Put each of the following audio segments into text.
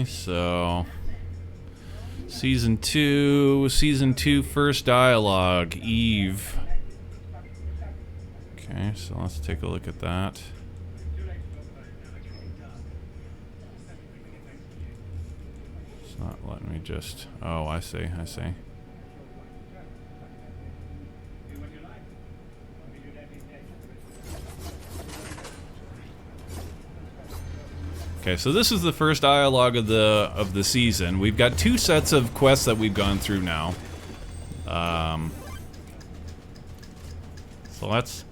so season 2, first dialogue, Eve. Okay, so let's take a look at that. It's not letting me just... Oh, I see. Okay, so this is the first dialogue of the season. We've got 2 sets of quests that we've gone through now. So let's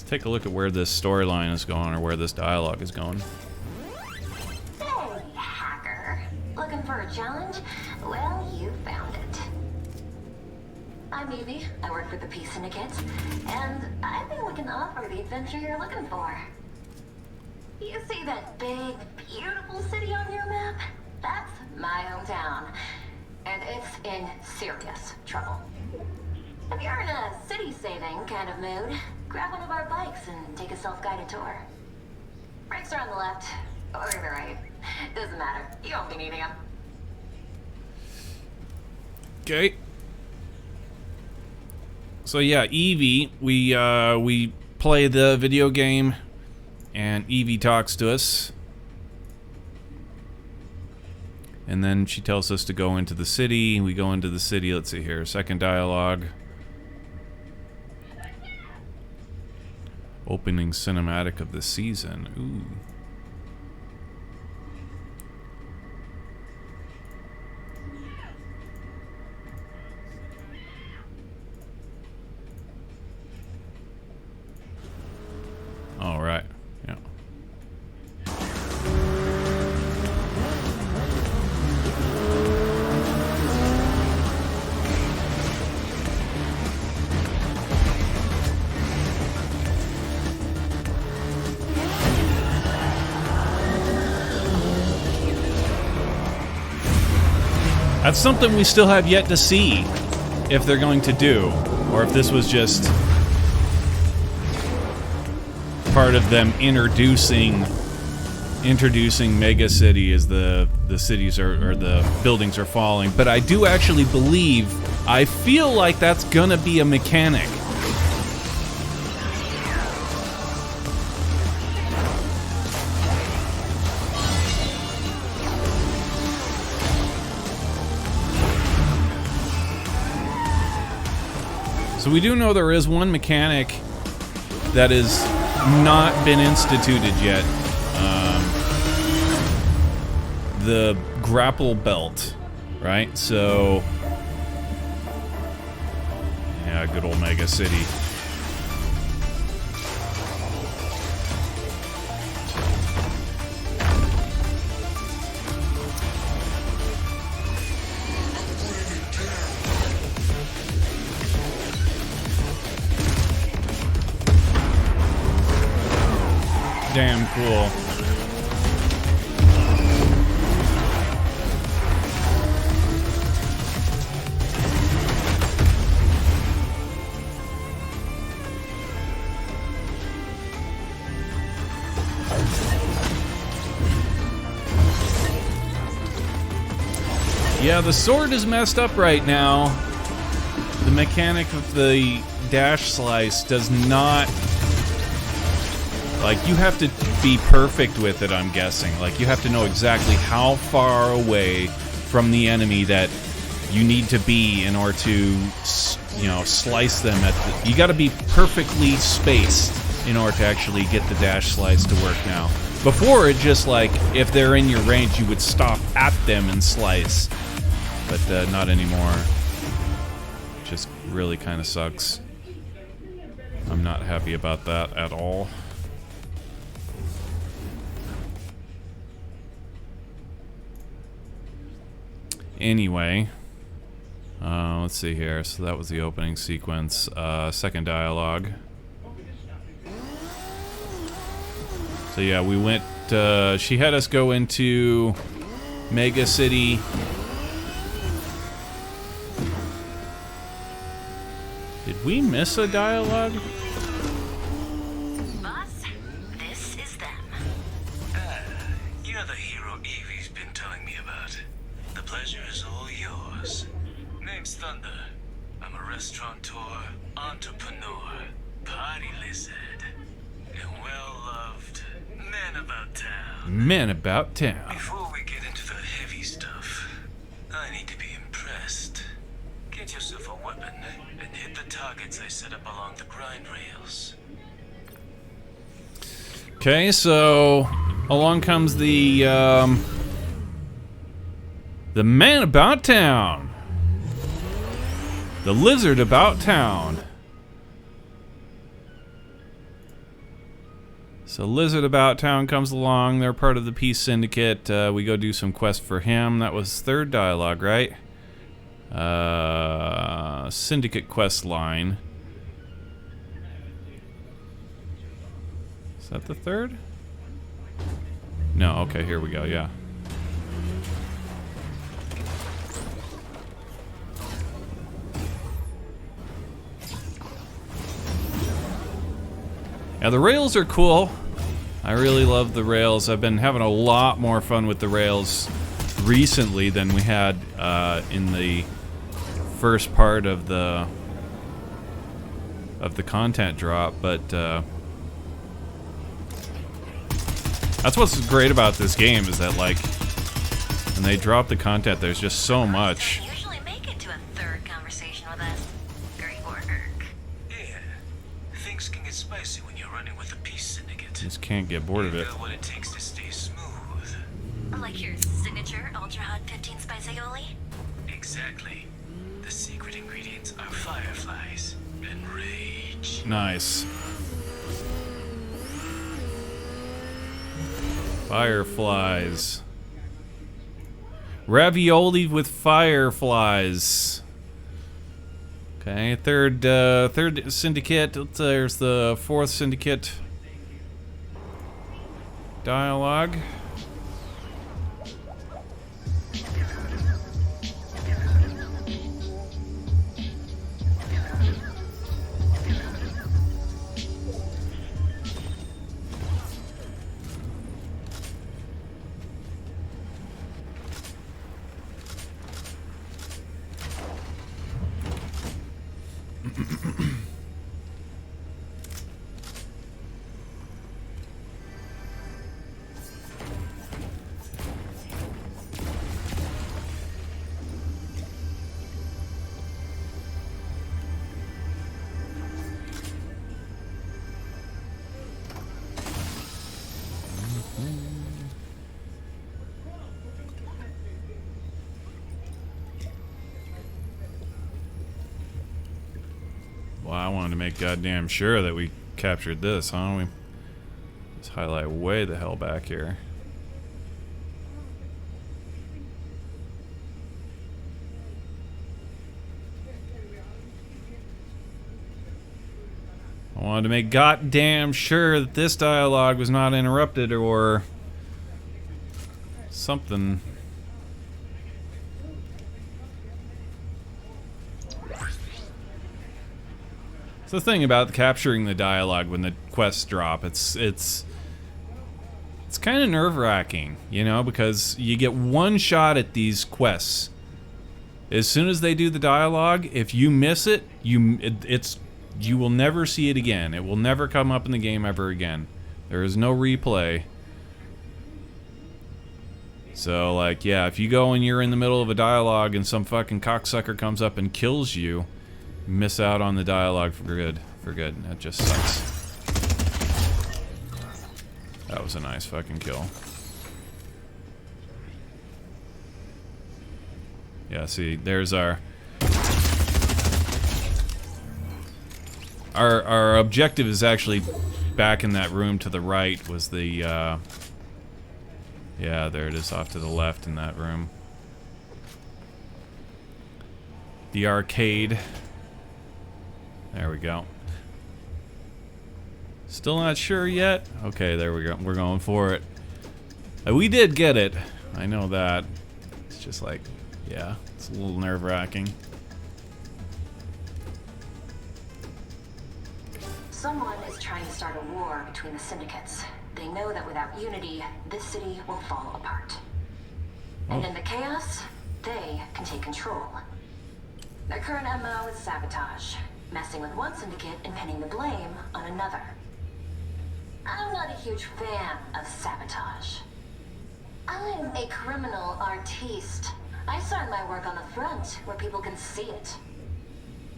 take a look at where this storyline is going, or where this dialogue is going. Hey, hacker. Looking for a challenge? Well, you found it. I'm Evie. I work for the Peace Syndicate, and I've been looking to offer the adventure you're looking for. You see that big, beautiful city on your map? That's my hometown, and it's in serious trouble. If you're in a city-saving kind of mood, grab one of our bikes and take a self-guided tour. Brakes are on the left, or the right. Doesn't matter. You won't be needing them. Okay. So yeah, Evie, we play the video game, and Evie talks to us. And then she tells us to go into the city. We go into the city. Let's see here. Second dialogue. Opening cinematic of the season. Ooh. All right. Yeah. That's something we still have yet to see if they're going to do, or if this was just part of them introducing Mega City as the cities or the buildings are falling. But I do actually believe, I feel like that's gonna be a mechanic. So we do know there is one mechanic that has not been instituted yet. The grapple belt, right? So, yeah, good old Mega City. Damn cool. Yeah, the sword is messed up right now. The mechanic of the dash slice does not... Like, you have to be perfect with it, I'm guessing. Like, you have to know exactly how far away from the enemy that you need to be in order to, you know, slice them at the... You gotta be perfectly spaced in order to actually get the dash slice to work now. Before, it just, like, if they're in your range, you would stop at them and slice. But, not anymore. Just really kind of sucks. I'm not happy about that at all. Anyway, let's see here. So that was the opening sequence. Second dialogue. So yeah, we went, she had us go into Mega City. Did we miss a dialogue? Boss, this is them. You're the hero Evie's been name's Thunder. I'm a restaurateur, entrepreneur, party lizard, and well-loved man about town. Man about town. Before we get into the heavy stuff, I need to be impressed. Get yourself a weapon and hit the targets I set up along the grind rails. Okay, so along comes the man about town. The lizard about town. So Lizard about town comes along. They're part of the Peace Syndicate. We go do some quest for him. That was third dialogue, right? Syndicate quest line. Is that the third? No, okay, here we go, yeah. Yeah, the rails are cool. I really love the rails. I've been having a lot more fun with the rails recently than we had in the first part of the content drop, but that's what's great about this game, is that like when they drop the content, there's just so much. Usually make it to a third conversation with us. Great work. Yeah, things can get spicy when you're running with the Peace Syndicate. Just can't get bored of You it. got what it takes to stay smooth. Like your signature ultra hot 15 spice aioli? Exactly. The secret ingredients are fireflies and rage. Nice. Fireflies. Ravioli with fireflies. Okay, third syndicate. There's the fourth syndicate dialogue. Well, I wanted to make goddamn sure that we captured this, huh? Let's highlight way the hell back here. I wanted to make goddamn sure that this dialogue was not interrupted or something. It's the thing about capturing the dialogue when the quests drop. It's kind of nerve-wracking, you know, because you get one shot at these quests. As soon as they do the dialogue, if you miss it, you will never see it again. It will never come up in the game ever again. There is no replay. So, like, yeah, if you go and you're in the middle of a dialogue and some fucking cocksucker comes up and kills you, miss out on the dialogue for good. That just sucks. That was a nice fucking kill. Yeah, see, there's our objective is actually back in that room to the right. Was the yeah, there it is off to the left in that room. The arcade. There we go. Still not sure yet? Okay, there we go. We're going for it. We did get it. I know that. It's just like, yeah, it's a little nerve-wracking. Someone is trying to start a war between the syndicates. They know that without unity, this city will fall apart. And in the chaos, they can take control. Their current MO is sabotage, messing with one syndicate and pinning the blame on another. I'm not a huge fan of sabotage. I'm a criminal artiste. I sign my work on the front where people can see it.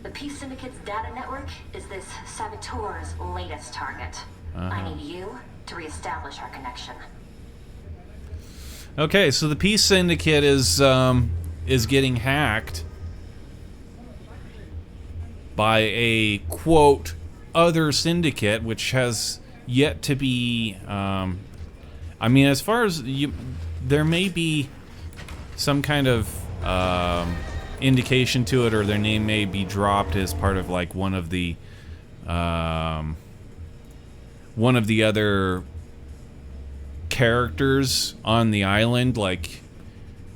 The Peace Syndicate's data network is this saboteur's latest target. I need you to reestablish our connection. Okay, so the Peace Syndicate is getting hacked by a, quote, other syndicate, which has yet to be, I mean, as far as there may be some kind of indication to it, or their name may be dropped as part of like one of the other characters on the island. Like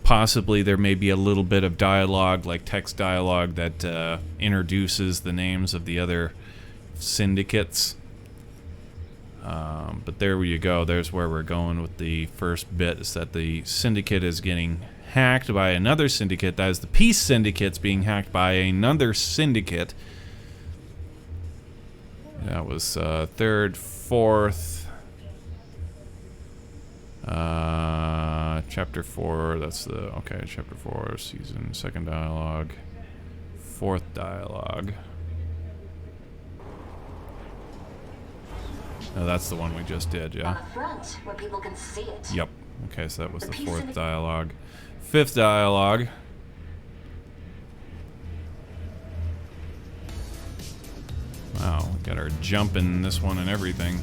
possibly there may be a little bit of dialogue, like text dialogue, that introduces the names of the other syndicates. But there you go. There's where we're going with the first bit, is that the syndicate is getting hacked by another syndicate. That is, the Peace Syndicate's being hacked by another syndicate. That was third, fourth, chapter 4. That's the, okay, chapter 4, season, second dialogue, fourth dialogue. Oh, that's the one we just did, yeah. On the front, where people can see it. Yep. Okay, so that was the fourth dialogue. Fifth dialogue. Wow, we got our jump in this one and everything.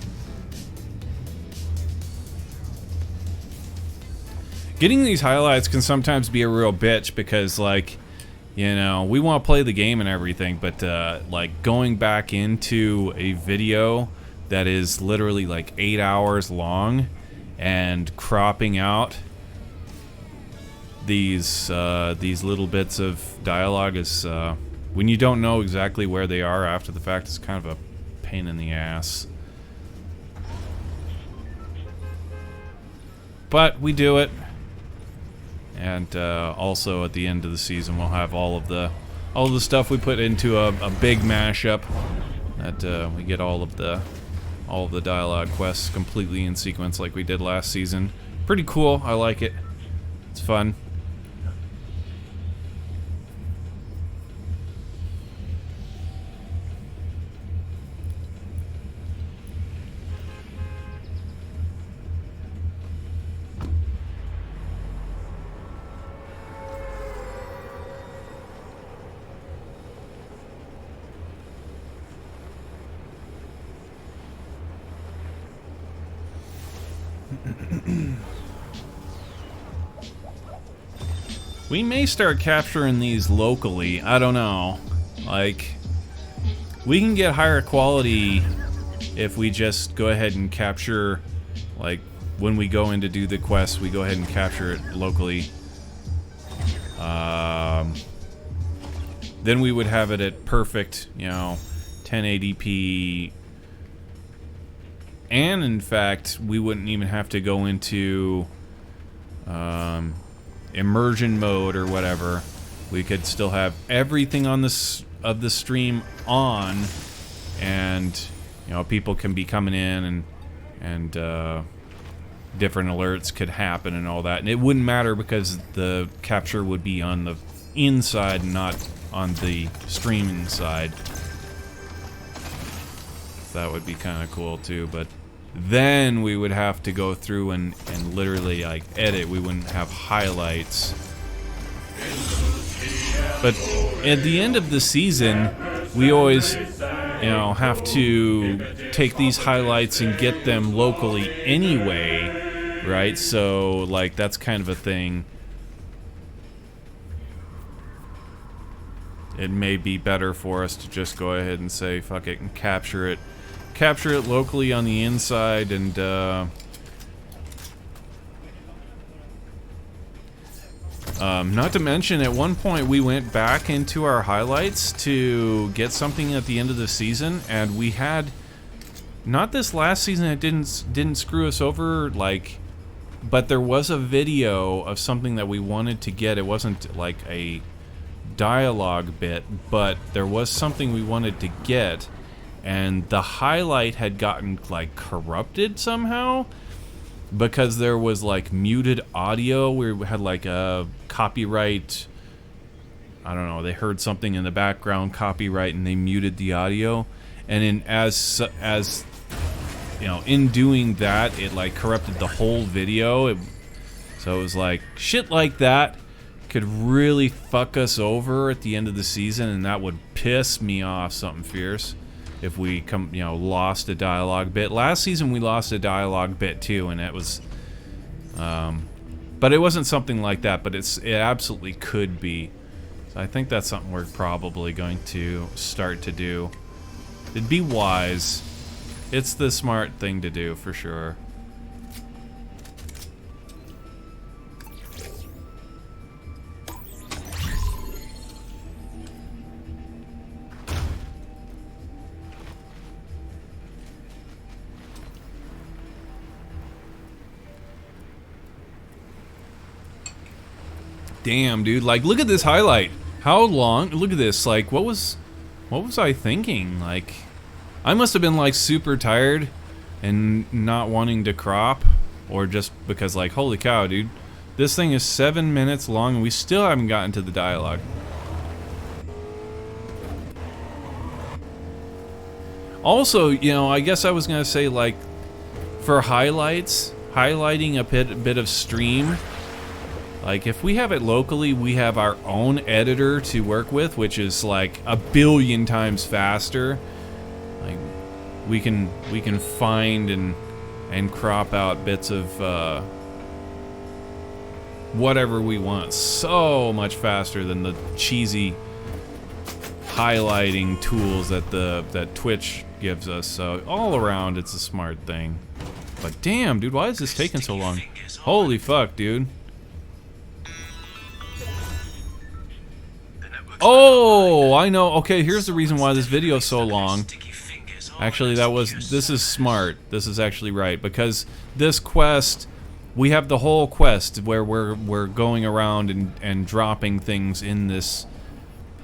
Getting these highlights can sometimes be a real bitch because, like, you know, we want to play the game and everything, but, like, going back into a video that is literally like 8 hours long and cropping out these little bits of dialogue is, when you don't know exactly where they are after the fact, it's kind of a pain in the ass. But we do it, and also at the end of the season we'll have all of the stuff we put into a big mashup. That we get all of the dialogue quests completely in sequence like we did last season. Pretty cool. I like it. It's fun. We may start capturing these locally. I don't know. Like, we can get higher quality if we just go ahead and capture, like, when we go in to do the quest, we go ahead and capture it locally. Then we would have it at perfect, you know, 1080p. And in fact, we wouldn't even have to go into immersion mode or whatever. We could still have everything on this of the stream on, and you know, people can be coming in and different alerts could happen and all that, and it wouldn't matter because the capture would be on the inside, not on the streaming side. That would be kind of cool too, but then we would have to go through and literally like edit. We wouldn't have highlights. But at the end of the season, we always, you know, have to take these highlights and get them locally anyway, right? So like that's kind of a thing. It may be better for us to just go ahead and say fuck it and capture it locally on the inside, and not to mention at one point we went back into our highlights to get something at the end of the season, and we had, not this last season, it didn't screw us over, like, but there was a video of something that we wanted to get. It wasn't like a dialogue bit, but there was something we wanted to get, and the highlight had gotten like corrupted somehow because there was like muted audio. We had like a copyright, I don't know, they heard something in the background, copyright, and they muted the audio. And in as you know, in doing that, it like corrupted the whole video. So it was like shit like that could really fuck us over at the end of the season, and that would piss me off something fierce if we lost a dialogue bit. Last season we lost a dialogue bit too, and it was but it wasn't something like that, but it absolutely could be. So I think that's something we're probably going to start to do. It'd be wise. It's the smart thing to do for sure. Damn, dude, like look at this highlight. How long? Look at this. Like what was I thinking? Like I must have been like super tired and not wanting to crop, or just because like holy cow, dude. This thing is 7 minutes long and we still haven't gotten to the dialogue. Also, you know, I guess I was going to say like for highlighting a bit of stream. Like, if we have it locally, we have our own editor to work with, which is like a billion times faster. Like, we can find and crop out bits of whatever we want so much faster than the cheesy highlighting tools that Twitch gives us. So all around, it's a smart thing. But damn, dude, why is this taking so long? Holy fuck, dude. Oh, I know. Okay, here's the reason why this video is so long. Actually, this is smart. This is actually right, because this quest, we have the whole quest where we're going around and dropping things in this.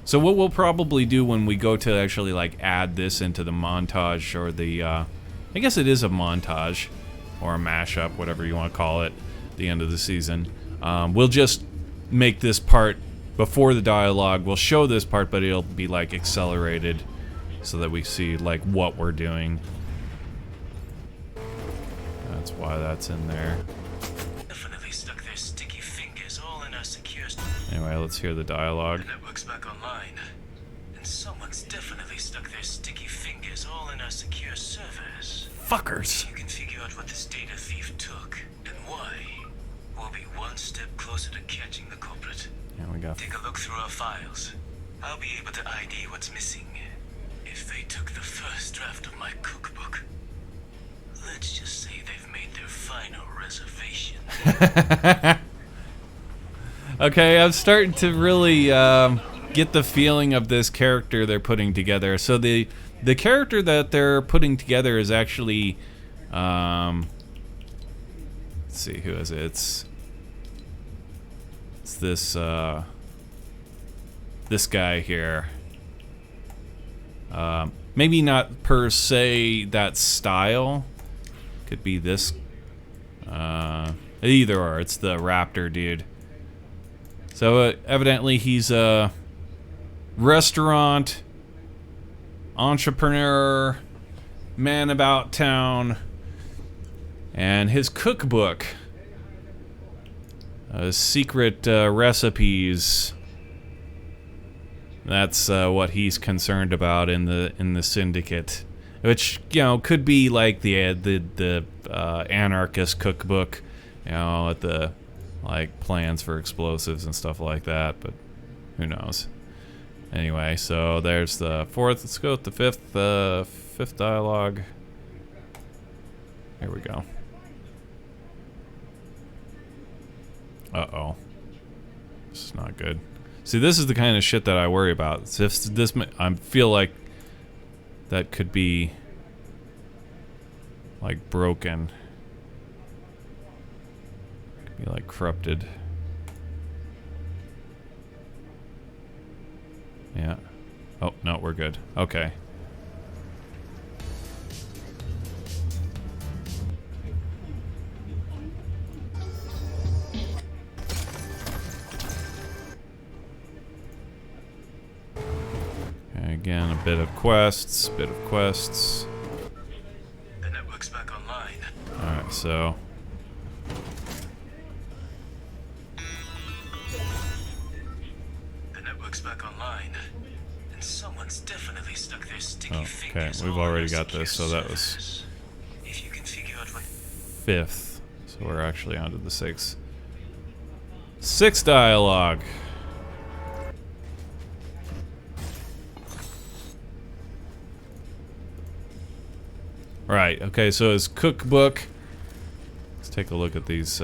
So what we'll probably do when we go to actually like add this into the montage, or the I guess it is a montage or a mashup, whatever you want to call it, at the end of the season. We'll just make this part before the dialogue. We'll show this part, but it'll be like accelerated so that we see like what we're doing. That's why that's in there. Definitely stuck their sticky fingers all in our secure. Anyway, let's hear the dialogue. The network's back online, and someone's definitely stuck their sticky fingers all in our secure servers. Fuckers. If you can figure out what this data thief took and why, we'll be one step closer to catching the culprit. Yeah, we got. Take a look through our files. I'll be able to ID what's missing. If they took the first draft of my cookbook, let's just say they've made their final reservation. Okay, I'm starting to really get the feeling of this character they're putting together. So the character that they're putting together is actually, let's see, who is it? It's this this guy here. Maybe not per se that style. Could be this. Either or. It's the Raptor dude. So evidently he's a restaurant entrepreneur, man about town, and his cookbook, secret recipes. That's what he's concerned about in the syndicate, which, you know, could be like the anarchist cookbook, you know, at the like plans for explosives and stuff like that. But who knows? Anyway, so there's the fourth. Let's go with the fifth dialogue. Here we go. Uh-oh. This is not good. See, this is the kind of shit that I worry about. This I feel like that could be like broken. Could be like corrupted. No, we're good. Okay. Again, a bit of quests, The network's back online. Alright, so... The network's back online. And someone's definitely stuck their sticky fingers we've all already over got this, so that was servers. If you can figure out what 5th. So we're actually on to the 6th. 6th dialogue. Right, okay, so his cookbook. Let's take a look at these,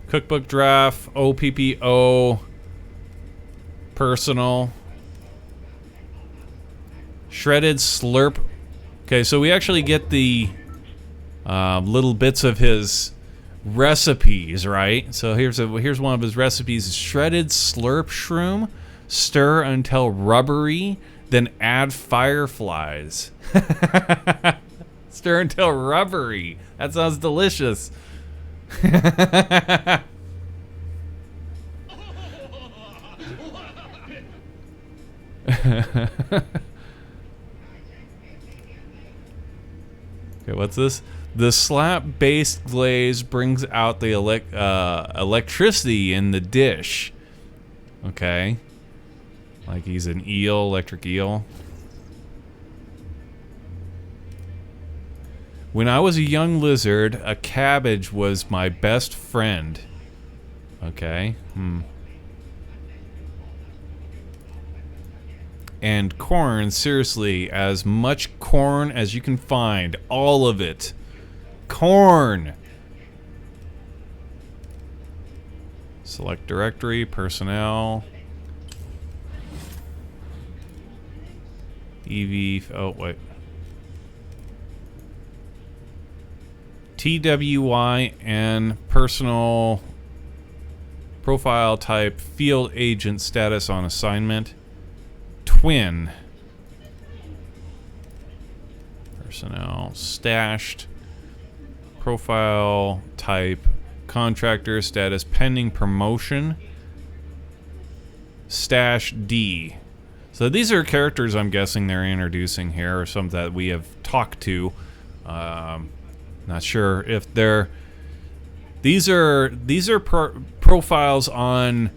cookbook draft, OPPO, personal, shredded slurp. Okay, so we actually get the little bits of his recipes, right? So here's one of his recipes: shredded slurp shroom. Stir until rubbery, then add fireflies. Stir until rubbery. That sounds delicious. Okay, what's this? The slap-based glaze brings out the electricity in the dish. Okay. Like he's an eel, electric eel. When I was a young lizard, a cabbage was my best friend. Okay. And corn, seriously, as much corn as you can find. All of it. Corn! Select directory, personnel. EV, oh wait. TWY and personal profile type, field agent status on assignment, twin. Personnel stashed, profile type, contractor status pending promotion, stash D. So these are characters I'm guessing they're introducing here, or some that we have talked to. Not sure if they're... These are profiles on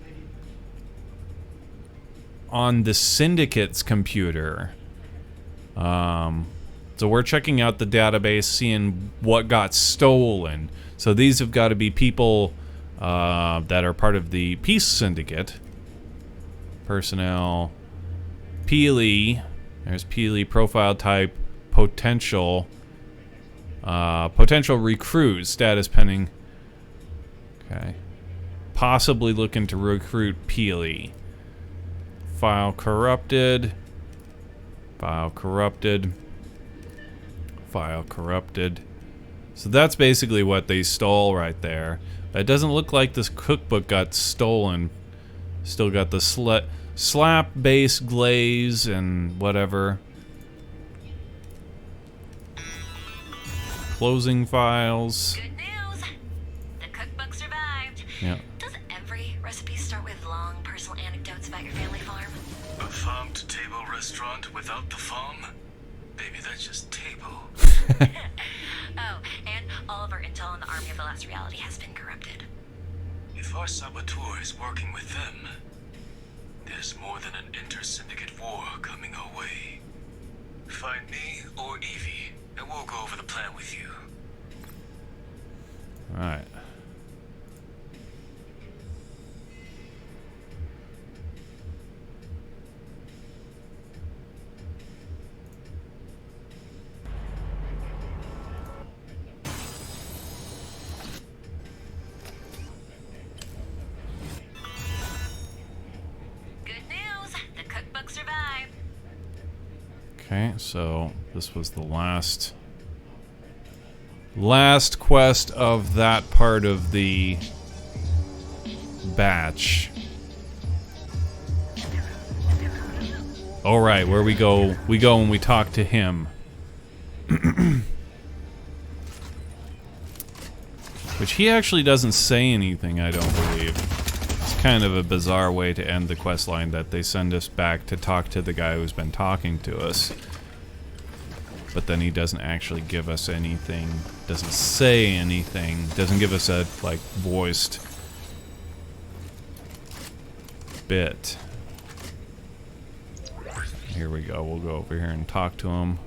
the Syndicate's computer. So we're checking out the database, seeing what got stolen. So these have got to be people that are part of the Peace Syndicate. Personnel... Peely, there's Peely, profile type, potential recruit, status pending. Okay. Possibly looking to recruit Peely. File corrupted. File corrupted. File corrupted. So that's basically what they stole right there. It doesn't look like this cookbook got stolen. Still got the slap base glaze and whatever. Closing files. Good news. The cookbook survived. Yeah. Does every recipe start with long personal anecdotes about your family farm? A farm-to-table restaurant without the farm? Baby, that's just table. Oh, and all of our intel on the Army of the Last Reality has been corrupted. If our saboteur is working with them, there's more than an inter-syndicate war coming our way. Find me or Evie, and we'll go over the plan with you. Alright. Okay, so this was the last quest of that part of the batch. All right, where we go? We go when we talk to him. Which he actually doesn't say anything, I don't believe. It's kind of a bizarre way to end the quest line, that they send us back to talk to the guy who's been talking to us. But then he doesn't actually give us anything, doesn't say anything, doesn't give us a, like, voiced bit. Here we go, we'll go over here and talk to him.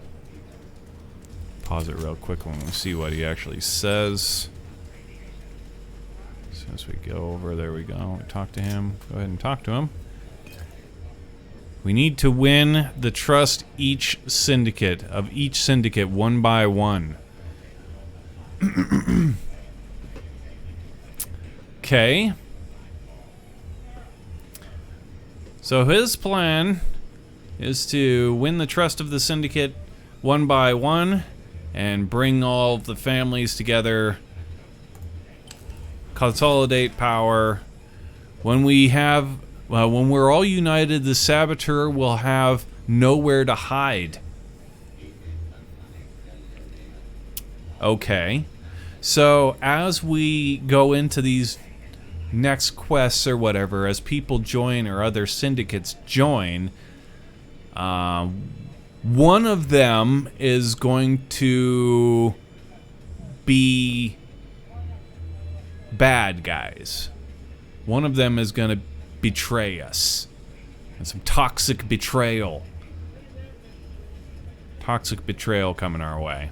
Pause it real quick when we see what he actually says. As we go over, there we go. We talk to him. Go ahead and talk to him. We need to win the trust of each syndicate one by one. Okay. So his plan is to win the trust of the syndicate one by one and bring all of the families together. Consolidate power. When we're all united, the saboteur will have nowhere to hide. Okay. So as we go into these next quests or whatever, as people join or other syndicates join, one of them is going to be bad guys. One of them is going to betray us. And some toxic betrayal. Toxic betrayal coming our way.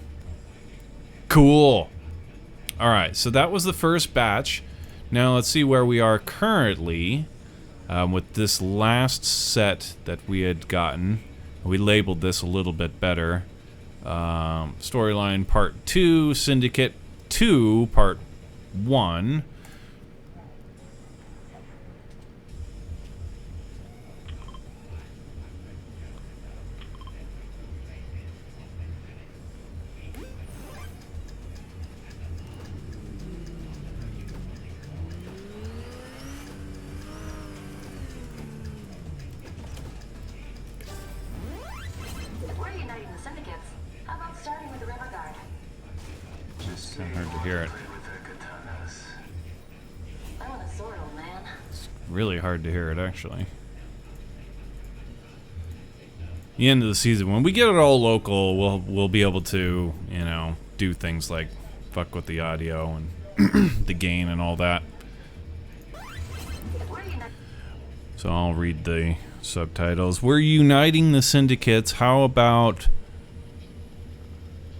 Cool. Alright, so that was the first batch. Now let's see where we are currently with this last set that we had gotten. We labeled this a little bit better. Storyline Part 2, Syndicate 2, Part 1. We're uniting the syndicates. How about starting with the River Guard? It's kind of hard to hear it. I want a sword, old man. Really hard to hear it, actually. The end of the season, when we get it all local, we'll be able to, you know, do things like fuck with the audio and the gain and all that. So I'll read the subtitles. We're uniting the syndicates. How about...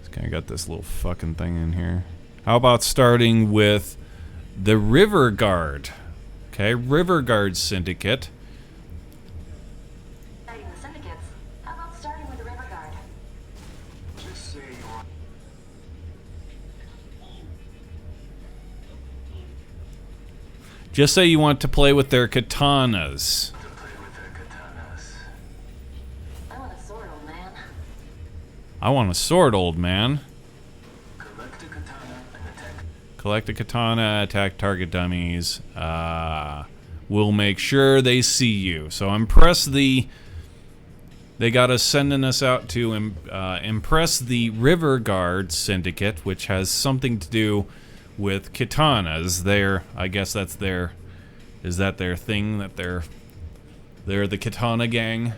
It's kind of got this little fucking thing in here. How about starting with the River Guard? Okay, River Guard Syndicate. Uniting the syndicates. How about starting with the River Guard? Just say you want. Just say you want to play with their katanas. To play with their katanas. I want a sword, old man. I want a sword, old man. Collect a katana and attack. Collect a katana, attack target dummies. We'll make sure they see you. So impress the... They got us sending us out to impress the River Guard Syndicate, which has something to do with katanas. I guess that's their... Is that their thing? That they're the katana gang?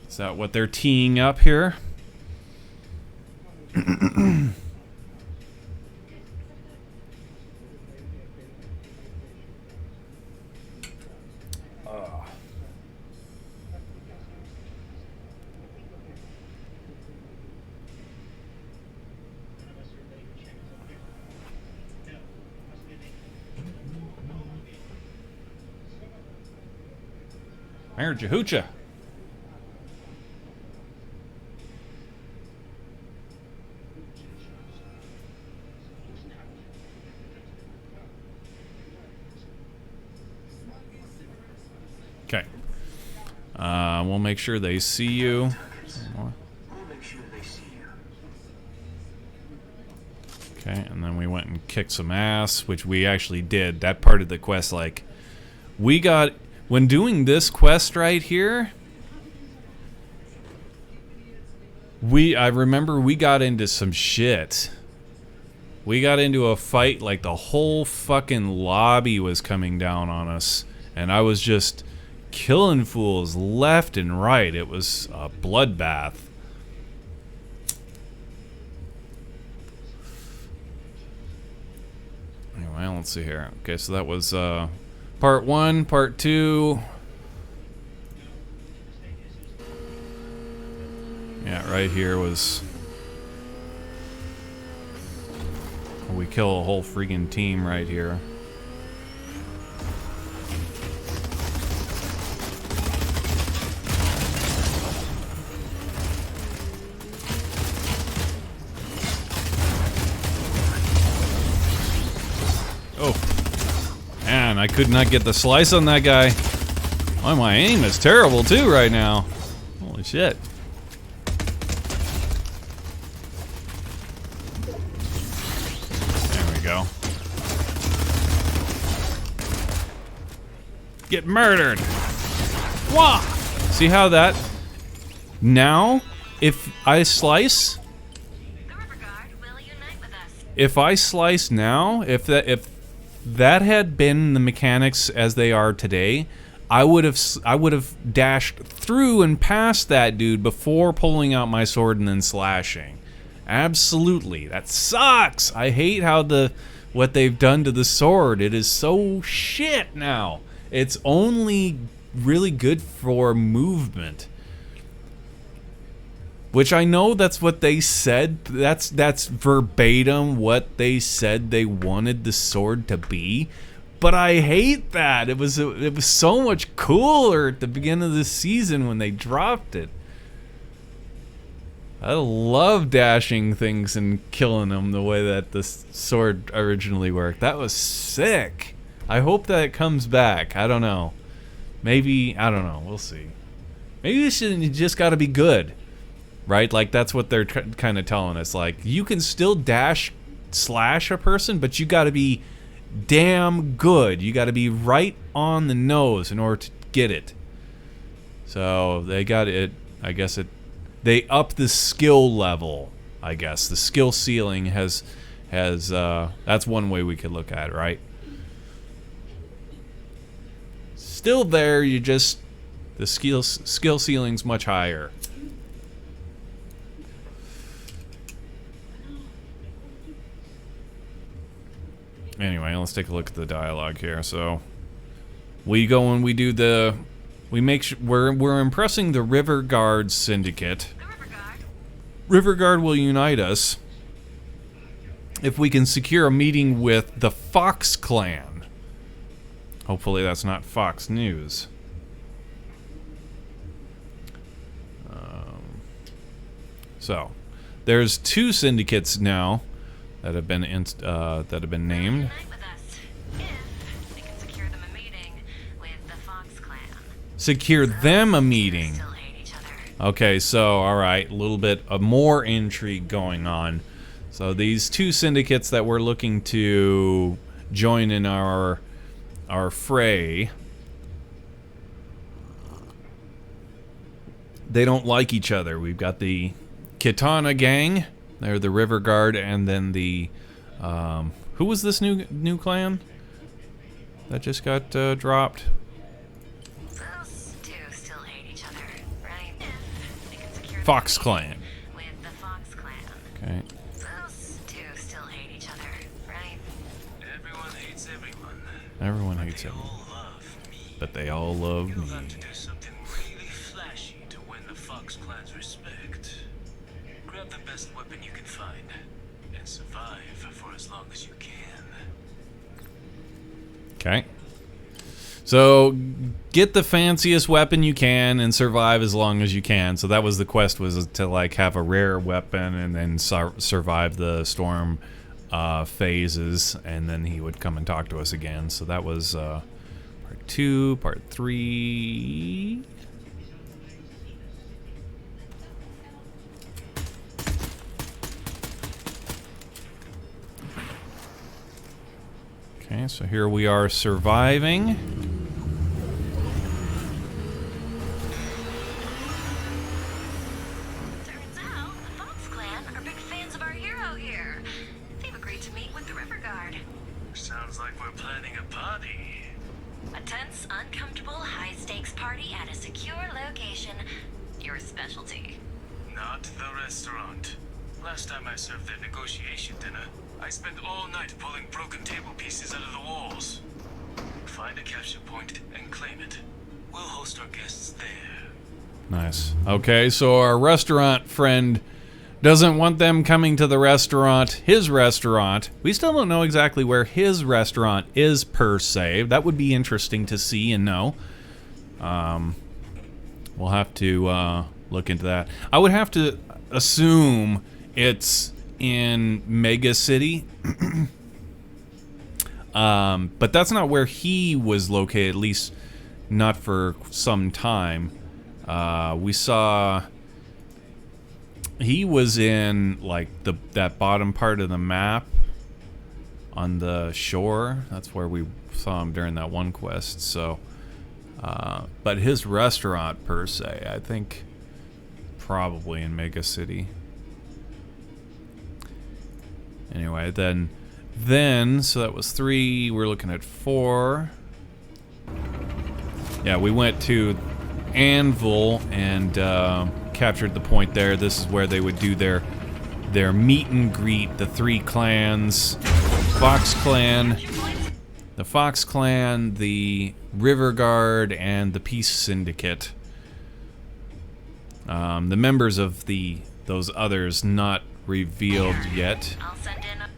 Is that what they're teeing up here? Mayor Jahoocha. Okay. We'll make sure they see you. We'll make sure they see you. Okay, and then we went and kicked some ass, which we actually did. That part of the quest, like, we got, when doing this quest right here, I remember we got into some shit. We got into a fight, like the whole fucking lobby was coming down on us, and I was just killing fools left and right. It was a bloodbath. Anyway, let's see here. Okay, so that was part 1, part 2. Yeah, right here was... we kill a whole freaking team right here. Oh. Man, I could not get the slice on that guy. Why, my aim is terrible too right now. Holy shit. There we go. Get murdered. Wah! See how that... Now, if I slice... If I slice now, if that had been the mechanics as they are today, I would have dashed through and past that dude before pulling out my sword and then slashing. Absolutely. That sucks. I hate how what they've done to the sword. It is so shit now. It's only really good for movement. Which I know that's what they said. That's verbatim what they said they wanted the sword to be. But I hate that. It was so much cooler at the beginning of the season when they dropped it. I love dashing things and killing them the way that the sword originally worked. That was sick. I hope that it comes back. I don't know. Maybe, I don't know. We'll see. Maybe you just got to be good. Right? Like, that's what they're kind of telling us. Like, you can still slash a person, but you got to be damn good. You got to be right on the nose in order to get it. So, they got it. I guess they up the skill level, I guess. The skill ceiling has that's one way we could look at it, right? Still there, the skill ceiling's much higher. Anyway, let's take a look at the dialogue here. So, we go and we do we make sure we're impressing the River Guard Syndicate. River Guard will unite us if we can secure a meeting with the Fox Clan. Hopefully that's not Fox News. So, there's 2 syndicates now that have been named. Secure them a meeting. Okay, so alright, a little bit of more intrigue going on. So these 2 syndicates that we're looking to join in our fray, they don't like each other. We've got the Kitana gang, they're the River Guard, and then the who was this new clan that just got dropped? Those 2 still hate each other, right? They can secure Fox Clan. with the Fox Clan. Okay. Those 2 still hate each other, right? Everyone hates everyone. Everyone hates everyone. All love me. But they all love You'll me. have to do something really flashy to win the Fox Clan's respect. Grab the best weapon you can find and survive for as long as you can. Okay. So, get the fanciest weapon you can and survive as long as you can. So that was the quest, was to like have a rare weapon and then survive the storm phases, and then he would come and talk to us again. So that was part 2, part 3. Okay, so here we are surviving. Turns out, the Fox Clan are big fans of our hero here. They've agreed to meet with the River Guard. Sounds like we're planning a party. A tense, uncomfortable, high-stakes party at a secure location. Your specialty. Not the restaurant. Last time I served their negotiation dinner, I spent all night pulling broken table pieces out of the walls. Find a capture point and claim it. We'll host our guests there. Nice. Okay, so our restaurant friend doesn't want them coming to the restaurant, his restaurant. We still don't know exactly where his restaurant is per se. That would be interesting to see and know. We'll have to look into that. I would have to assume it's in Mega City. But that's not where he was located, at least not for some time. We saw he was in like that bottom part of the map on the shore. That's where we saw him during that one quest. So, but his restaurant per se, I think, probably in Mega City. Anyway, then so that was 3. We're looking at 4. Yeah, we went to Anvil and captured the point there. This is where they would do their meet and greet. The 3 clans, Fox Clan, the Fox Clan, the River Guard, and the Peace Syndicate. The members of those others not revealed yet. I'll send in a...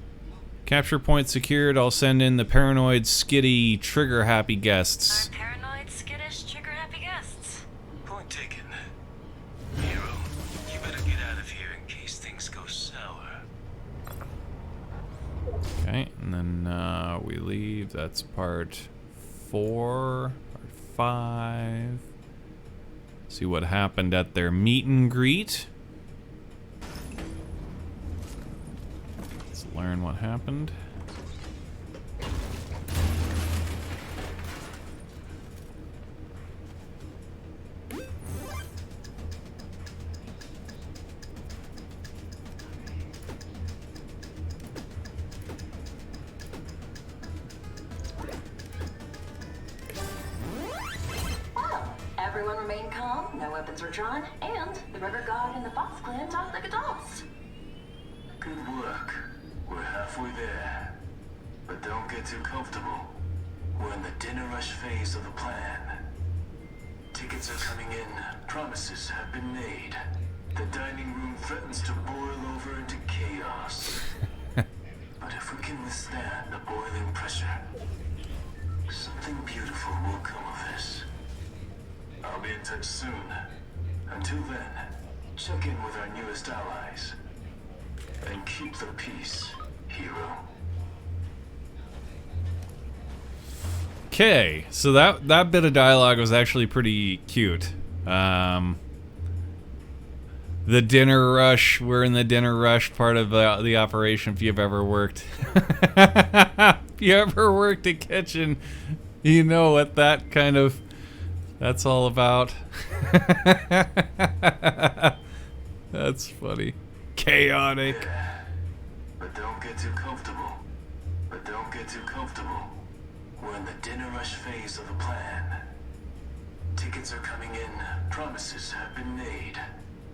Capture point secured. I'll send in the paranoid, skitty, trigger-happy guests. Our paranoid, skittish, trigger-happy guests. Point taken. Hero, you better get out of here in case things go sour. Okay, and then we leave. That's part 4, part 5. See what happened at their meet and greet. Let's learn what happened. Everyone remained calm, no weapons were drawn, and the River Guard and the Fox Clan talked like adults. Good work. We're halfway there. But don't get too comfortable. We're in the dinner rush phase of the plan. Tickets are coming in. Promises have been made. The dining room threatens to boil over into chaos. But if we can withstand the boiling pressure, something beautiful will come of this. I'll be in touch soon. Until then, check in with our newest allies. And keep the peace, hero. Okay, so that bit of dialogue was actually pretty cute. The dinner rush, we're in the dinner rush part of the operation. If you've ever worked, if you ever worked a kitchen, you know what that's all about. That's funny. Chaotic. Yeah. But don't get too comfortable. We're in the dinner rush phase of the plan. Tickets are coming in. Promises have been made.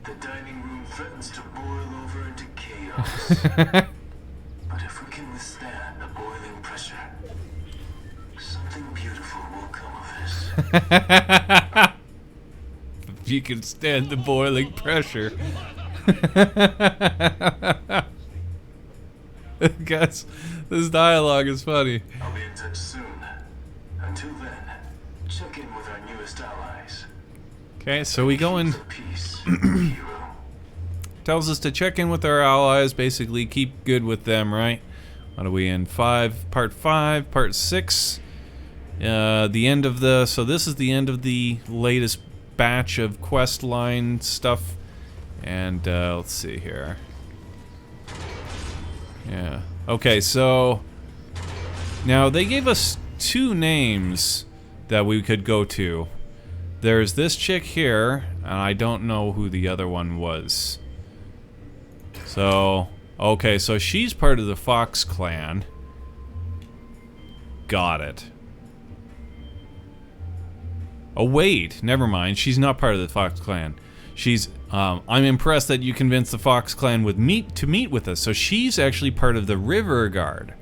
The dining room threatens to boil over into chaos. But if we can withstand the boiling pressure, something beautiful will come of this. If you can stand the boiling pressure. Guys, this dialogue is funny. I'll be in touch soon. Until then, check in with our newest allies. Okay, so we go in. Keep the peace, hero. Tells us to check in with our allies, basically keep good with them, right? What are we in? Part 5, part 6. The end of the... So this is the end of the latest batch of quest line stuff. And let's see here. Yeah. Okay, so Now, they gave us 2 names that we could go to. There's this chick here, and I don't know who the other one was. So, okay, so she's part of the Fox clan. Got it. Oh, wait, never mind. She's not part of the Fox clan. She's, I'm impressed that you convinced the Fox clan to meet with us. So she's actually part of the River Guard.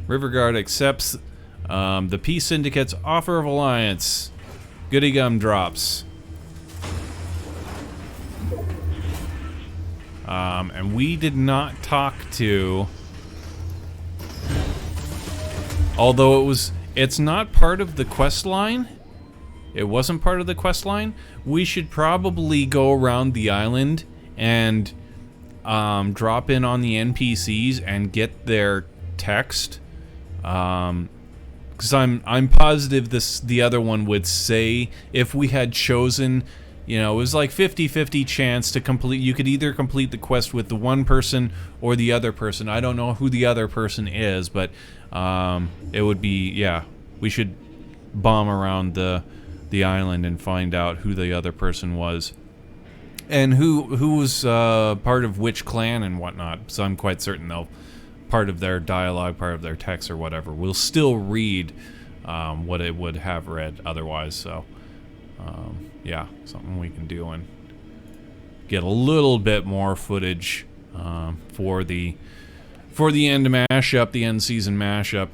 River Guard accepts the Peace Syndicate's offer of alliance. Goody gum drops. And we did not talk to... Although it's not part of the quest line. It wasn't part of the quest line. We should probably go around the island and drop in on the NPCs and get their text. Because I'm positive the other one would say if we had chosen, you know, it was like 50-50 chance to complete. You could either complete the quest with the one person or the other person. I don't know who the other person is, but it would be, yeah, we should bomb around the island and find out who the other person was and who was part of which clan and whatnot. So I'm quite certain they'll part of their dialogue, part of their text or whatever. We'll still read what it would have read otherwise. So yeah, something we can do and get a little bit more footage for the end mashup, the end season mashup.